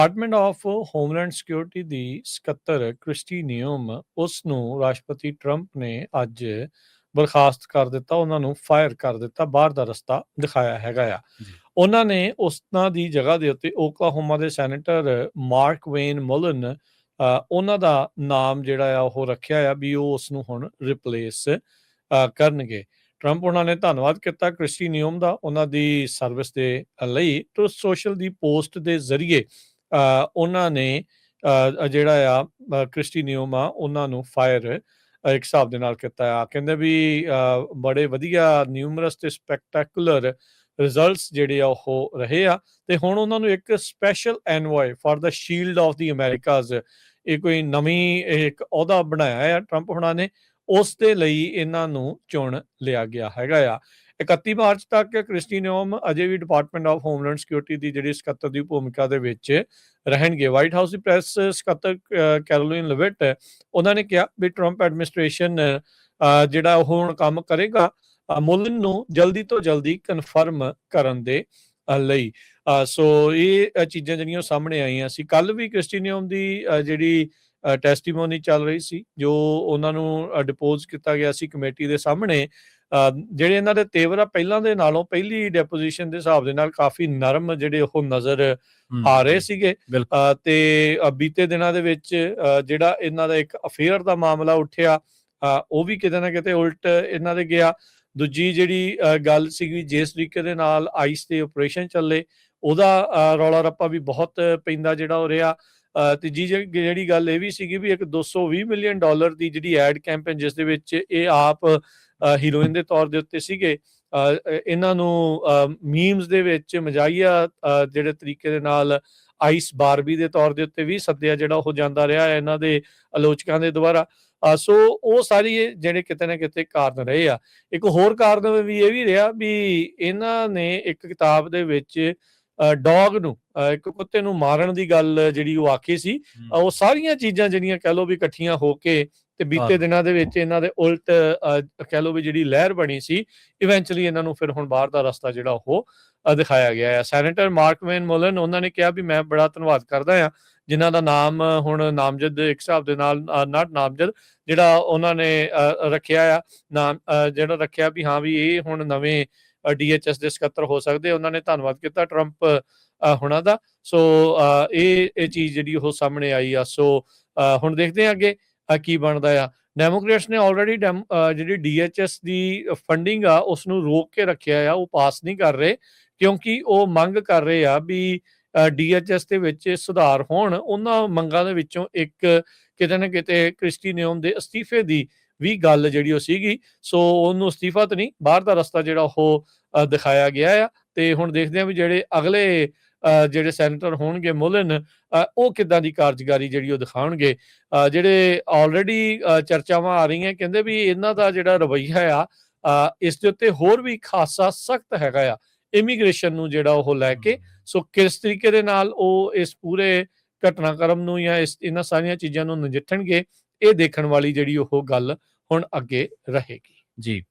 Department of homeland security ਦੀ ਸਕੱਤਰ Christie ਨਿਯਮ ਉਸ ਨੂੰ ਰਾਸ਼ਟਰਪਤੀ ਟਰੰਪ ਨੇ ਅੱਜ ਬਰਖਾਸਤ ਕਰ ਦਿੱਤਾ। ਉਹਨਾਂ ਨੂੰ ਫਾਇਰ ਕਰ ਦਿੱਤਾ, ਬਾਹਰ ਦਾ ਰਸਤਾ ਦਿਖਾਇਆ ਹੈਗਾ ਆ। ਜੀ ਉਹਨਾਂ ਨੇ ਉਸਨਾਂ ਦੀ ਜਗ੍ਹਾ ਦੇ ਉੱਤੇ ਓਕਲਾਹੋਮਾ ਦੇ ਸੈਨੇਟਰ ਮਾਰਕ ਵੇਨ ਮੁਲਨ ਉਹਨਾਂ ਦਾ ਨਾਮ ਜਿਹੜਾ ਆ ਉਹ ਰੱਖਿਆ ਆ ਵੀ ਉਹ ਉਸ ਨੂੰ ਹੁਣ ਰਿਪਲੇਸ ਕਰਨਗੇ। ਟਰੰਪ ਉਹਨਾਂ ਨੇ ਧੰਨਵਾਦ ਕੀਤਾ ਕ੍ਰਿਸਟੀ ਨਿਯਮ ਦਾ ਉਹਨਾਂ ਦੀ ਸਰਵਿਸ ਦੇ ਲਈ। ਟਰੂਥ ਸੋਸ਼ਲ ਦੀ ਪੋਸਟ ਦੇ ਜ਼ਰੀਏ ਉਹਨਾਂ ਨੇ ਜਿਹੜਾ ਆ ਕ੍ਰਿਸਟੀ ਨਿਯਮ ਆ ਉਹਨਾਂ ਨੂੰ ਫਾਇਰ ਇੱਕ ਹਿਸਾਬ ਦੇ ਨਾਲ ਕੀਤਾ ਆ। ਕਹਿੰਦੇ ਵੀ ਬੜੇ ਵਧੀਆ ਨਿਊਮਰਸ ਤੇ ਸਪੈਕਟੈਕੂਲਰ ਰਿਜ਼ਲਟਸ ਜਿਹੜੇ ਆ ਉਹ ਰਹੇ ਆ ਤੇ ਹੁਣ ਉਹਨਾਂ ਨੂੰ ਇੱਕ special envoy for the shield of the Americas ਇਹ ਕੋਈ ਨਵੀਂ ਇੱਕ ਅਹੁਦਾ ਬਣਾਇਆ ਆ ਟਰੰਪ ਹੁਣਾਂ ਨੇ। ਉਸ ਦੇ ਲਈ ਇਹਨਾਂ ਨੂੰ ਚੁਣ ਲਿਆ ਗਿਆ ਹੈਗਾ ਆ। 31 ਮਾਰਚ ਤੱਕ ਕ੍ਰਿਸਟੀ ਨਿਯਮ ਅਜੇ ਵੀ ਡਿਪਾਰਟਮੈਂਟ ਆਫ ਹੋਮਲੈਂਡ ਸਿਕਿਉਰਿਟੀ ਦੀ ਜਿਹੜੀ ਸਕੱਤਰ ਦੀ ਭੂਮਿਕਾ ਦੇ ਵਿੱਚ ਰਹਿਣਗੇ। ਵਾਈਟ ਹਾਊਸ ਦੀ ਪ੍ਰੈਸ ਸਕੱਤਰ ਕੈਰੋਲਿਨ ਲਵਿਟ ਉਹਨਾਂ ਨੇ ਕਿਹਾ ਵੀ ਟਰੰਪ ਐਡਮਿਨਿਸਟ੍ਰੇਸ਼ਨ ਜਿਹੜਾ ਉਹ ਹੁਣ ਕੰਮ ਕਰੇਗਾ ਮੁਲਨ ਨੂੰ ਜਲਦੀ ਤੋਂ ਜਲਦੀ ਕਨਫਰਮ ਕਰਨ ਦੇ ਲਈ। ਸੋ ਇਹ ਚੀਜ਼ਾਂ ਜਿਹੜੀਆਂ ਸਾਹਮਣੇ ਆਈਆਂ ਸੀ। ਕੱਲ ਵੀ ਕ੍ਰਿਸਟੀ ਨਿਯਮ ਦੀ ਜਿਹੜੀ ਟੈਸਟੀਮੋਨੀ ਚੱਲ ਰਹੀ ਸੀ, ਜੋ ਉਹਨਾਂ ਨੂੰ ਡਿਪੋਜ਼ ਕੀਤਾ ਗਿਆ ਸੀ ਕਮੇਟੀ ਦੇ ਸਾਹਮਣੇ। ਜਿਹੜੇ ਇਹਨਾਂ ਦੇ ਤੇਵਰ ਆ ਪਹਿਲਾਂ ਦੇ ਨਾਲੋਂ ਪਹਿਲੀ ਡੈਪੋਜੀਸ਼ਨ ਦੇ ਹਿਸਾਬ ਦੇ ਨਾਲ ਕਾਫੀ ਨਰਮ ਜਿਹੜੇ ਉਹ ਨਜ਼ਰ ਆ ਰਹੇ ਸੀਗੇ। ਤੇ ਬੀਤੇ ਦਿਨਾਂ ਦੇ ਵਿੱਚ ਜਿਹੜਾ ਇਹਨਾਂ ਦਾ ਇੱਕ ਅਫੇਅਰ ਦਾ ਮਾਮਲਾ ਉੱਠਿਆ ਉਹ ਵੀ ਕਿਤੇ ਨਾ ਕਿਤੇ ਉਲਟ ਇਹਨਾਂ ਦੇ ਗਿਆ। ਦੂਜੀ ਜਿਹੜੀ ਗੱਲ ਸੀਗੀ ਜਿਸ ਤਰੀਕੇ ਦੇ ਨਾਲ ਆਈਸ ਦੇ ਆਪਰੇਸ਼ਨ ਚੱਲੇ ਉਹਦਾ ਰੌਲਾ ਰੱਪਾ ਵੀ ਬਹੁਤ ਪੈਂਦਾ ਜਿਹੜਾ ਹੋ ਰਿਹਾ। ਤੀਜੀ ਜਿਹੜੀ ਗੱਲ ਇਹ ਵੀ ਸੀਗੀ ਵੀ ਇੱਕ $220 ਮਿਲੀਅਨ ਦੀ ਜਿਹੜੀ ਐਡ ਕੈਂਪੇਨ ਜਿਸ ਦੇ ਵਿੱਚ ਇਹ ਆਪ ਹੀਰੋਇਨ ਦੇ ਤੌਰ ਦੇ ਉੱਤੇ ਸੀਗੇ। ਇਹਨਾਂ ਨੂੰ ਮੀਮਸ ਦੇ ਵਿੱਚ ਮਜ਼ਾਹੀਆ ਜਿਹੜੇ ਤਰੀਕੇ ਦੇ ਨਾਲ ਆਈਸ ਬਾਰਬੀ ਦੇ ਤੌਰ ਦੇ ਉੱਤੇ ਵੀ ਸੱਦਿਆ ਜਿਹੜਾ ਉਹ ਜਾਂਦਾ ਰਿਹਾ ਇਹਨਾਂ ਦੇ ਆਲੋਚਕਾਂ ਦੇ ਦੁਆਰਾ। ਸੋ ਉਹ ਸਾਰੀ ਜਿਹੜੇ ਕਿਤੇ ਨਾ ਕਿਤੇ ਕਾਰਨ ਰਹੇ ਆ। ਇੱਕ ਹੋਰ ਕਾਰਨ ਵੀ ਇਹ ਵੀ ਰਿਹਾ ਵੀ ਇਹਨਾਂ ਨੇ ਇੱਕ ਕਿਤਾਬ ਦੇ ਵਿੱਚ ਡੌਗ ਨੂੰ ਇੱਕ ਕੁੱਤੇ ਨੂੰ ਮਾਰਨ ਦੀ ਗੱਲ ਜਿਹੜੀ ਉਹ ਆਖੀ ਸੀ। ਉਹ ਸਾਰੀਆਂ ਚੀਜ਼ਾਂ ਜਿਹੜੀਆਂ ਕਹਿ ਲਓ ਵੀ ਇਕੱਠੀਆਂ ਹੋ ਕੇ ਤੇ ਬੀਤੇ ਦਿਨਾਂ ਦੇ ਵਿੱਚ ਇਹਨਾਂ ਦੇ ਉਲਟ ਕਹਿ ਲਓ ਵੀ ਜਿਹੜੀ ਲਹਿਰ ਬਣੀ ਸੀ ਇਵੈਂਚੁਅਲੀ ਇਹਨਾਂ ਨੂੰ ਫਿਰ ਹੁਣ ਬਾਹਰ ਦਾ ਰਸਤਾ ਜਿਹੜਾ ਉਹ ਦਿਖਾਇਆ ਗਿਆ ਹੈ। ਸੈਨੇਟਰ ਮਾਰਕ ਵੇਨ ਮੁਲਨ ਉਹਨਾਂ ਨੇ ਕਿਹਾ ਵੀ ਮੈਂ ਬੜਾ ਧੰਨਵਾਦ ਕਰਦਾ ਆ ਜਿਨ੍ਹਾਂ ਦਾ ਨਾਮ ਹੁਣ ਨਾਮਜ਼ਦ ਇੱਕ ਹਿਸਾਬ ਦੇ ਨਾਲ ਨਾਟ ਨਾਮਜ਼ਦ ਜਿਹੜਾ ਉਹਨਾਂ ਨੇ ਰੱਖਿਆ ਆ ਨਾਮ ਜਿਹੜਾ ਰੱਖਿਆ ਵੀ ਹਾਂ ਵੀ ਇਹ ਹੁਣ ਨਵੇਂ DHS ਦੇ ਸਕੱਤਰ ਹੋ ਸਕਦੇ। ਉਹਨਾਂ ਨੇ ਧੰਨਵਾਦ ਕੀਤਾ ਟਰੰਪ ਹੁਣਾਂ ਦਾ। ਸੋ ਇਹ ਚੀਜ਼ ਜਿਹੜੀ ਉਹ ਸਾਹਮਣੇ ਆਈ ਆ। ਸੋ ਹੁਣ ਦੇਖਦੇ ਹਾਂ ਅੱਗੇ ਕੀ ਬਣਦਾ ਆ। ਡੈਮੋਕ੍ਰੇਟਸ ਨੇ ਆਲਰੇਡੀ ਜਿਹੜੀ DHS ਦੀ ਫੰਡਿੰਗ ਆ ਉਸ ਨੂੰ ਰੋਕ ਕੇ ਰੱਖਿਆ ਆ, ਉਹ ਪਾਸ ਨਹੀਂ ਕਰ ਰਹੇ ਕਿਉਂਕਿ ਉਹ ਮੰਗ ਕਰ ਰਹੇ ਆ ਵੀ DHS ਦੇ ਵਿੱਚ ਸੁਧਾਰ ਹੋਣ। ਉਹਨਾਂ ਮੰਗਾਂ ਦੇ ਵਿੱਚੋਂ ਇੱਕ ਕਿਤੇ ਨਾ ਕਿਤੇ ਕ੍ਰਿਸਟੀ ਨਿਯਮ ਦੇ ਅਸਤੀਫੇ ਦੀ ਵੀ ਗੱਲ ਜਿਹੜੀ ਉਹ ਸੀਗੀ। ਸੋ ਉਹਨੂੰ ਅਸਤੀਫਾ ਤਾਂ ਨਹੀਂ, ਬਾਹਰ ਦਾ ਰਸਤਾ ਜਿਹੜਾ ਉਹ ਦਿਖਾਇਆ ਗਿਆ ਆ। ਤੇ ਹੁਣ ਦੇਖਦੇ ਹਾਂ ਵੀ ਜਿਹੜੇ ਅਗਲੇ ਜਿਹੜੇ ਸੈਨੇਟਰ ਹੋਣਗੇ ਮੁਲਨ ਉਹ ਕਿੱਦਾਂ ਦੀ ਕਾਰਜਕਾਰੀ ਜਿਹੜੀ ਉਹ ਦਿਖਾਉਣਗੇ। ਜਿਹੜੇ ਆਲਰੇਡੀ ਚਰਚਾਵਾਂ ਆ ਰਹੀਆਂ ਕਹਿੰਦੇ ਵੀ ਇਹਨਾਂ ਦਾ ਜਿਹੜਾ ਰਵੱਈਆ ਆ ਇਸ ਦੇ ਉੱਤੇ ਹੋਰ ਵੀ ਖਾਸਾ ਸਖਤ ਹੈਗਾ ਆ ਇਮੀਗ੍ਰੇਸ਼ਨ ਨੂੰ ਜਿਹੜਾ ਉਹ ਲੈ ਕੇ। ਸੋ ਕਿਸ ਤਰੀਕੇ ਦੇ ਨਾਲ ਉਹ ਇਸ ਪੂਰੇ ਘਟਨਾਕ੍ਰਮ ਨੂੰ ਜਾਂ ਇਹਨਾਂ ਸਾਰੀਆਂ ਚੀਜ਼ਾਂ ਨੂੰ ਨਜਿੱਠਣਗੇ ਇਹ ਦੇਖਣ ਵਾਲੀ ਜਿਹੜੀ ਉਹ ਗੱਲ ਹੁਣ ਅੱਗੇ ਰਹੇਗੀ। ਜੀ।